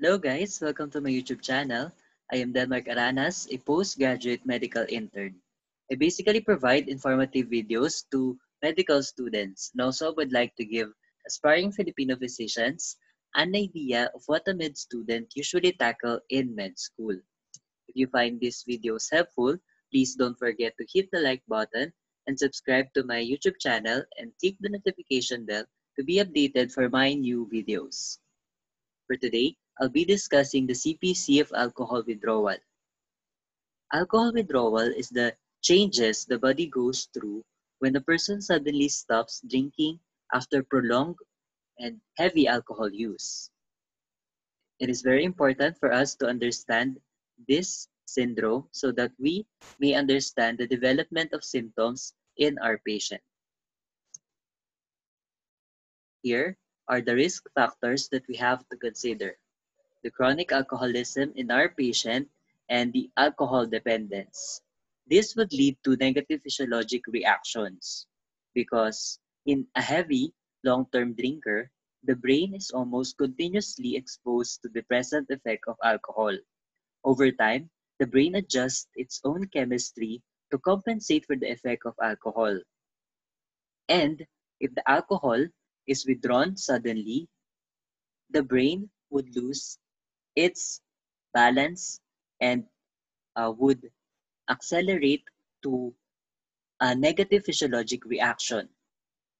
Hello guys, welcome to my YouTube channel. I am Denmark Aranas, a postgraduate medical intern. I basically provide informative videos to medical students and also would like to give aspiring Filipino physicians an idea of what a med student usually tackle in med school. If you find these videos helpful, please don't forget to hit the like button and subscribe to my YouTube channel and click the notification bell to be updated for my new videos. For today, I'll be discussing the CPC of alcohol withdrawal. Alcohol withdrawal is the changes the body goes through when a person suddenly stops drinking after prolonged and heavy alcohol use. It is very important for us to understand this syndrome so that we may understand the development of symptoms in our patient. Here are the risk factors that we have to consider: the chronic alcoholism in our patient, and the alcohol dependence. This would lead to negative physiologic reactions because in a heavy, long-term drinker, the brain is almost continuously exposed to the present effect of alcohol. Over time, the brain adjusts its own chemistry to compensate for the effect of alcohol. And if the alcohol is withdrawn suddenly, the brain would lose its balance and would accelerate to a negative physiologic reaction,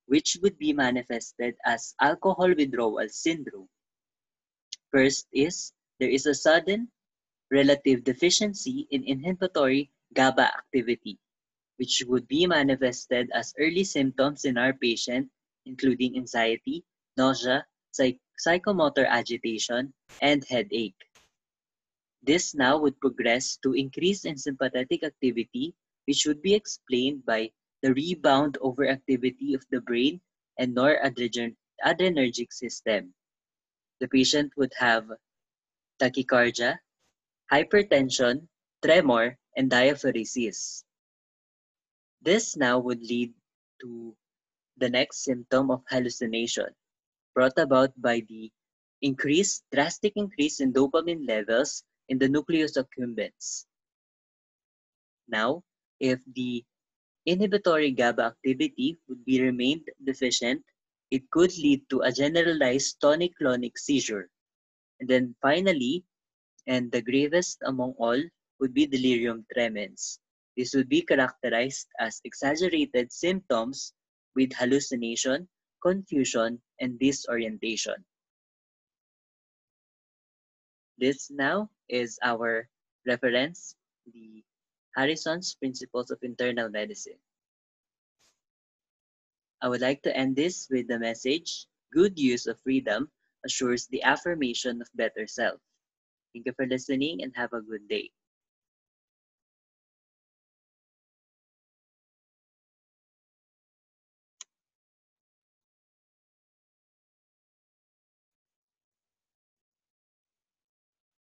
which would be manifested as alcohol withdrawal syndrome. First is there is a sudden relative deficiency in inhibitory GABA activity, which would be manifested as early symptoms in our patient, including anxiety, nausea, psychomotor agitation, and headache. This now would progress to increase in sympathetic activity, which would be explained by the rebound overactivity of the brain and noradrenergic system. The patient would have tachycardia, hypertension, tremor, and diaphoresis. This now would lead to the next symptom of hallucination, brought about by the drastic increase in dopamine levels in the nucleus accumbens. Now, if the inhibitory GABA activity would be remained deficient, it could lead to a generalized tonic-clonic seizure. And then finally, and the gravest among all, would be delirium tremens. This would be characterized as exaggerated symptoms with hallucination, confusion, and disorientation. This now is our reference, the Harrison's Principles of Internal Medicine. I would like to end this with the message, good use of freedom assures the affirmation of better self. Thank you for listening and have a good day.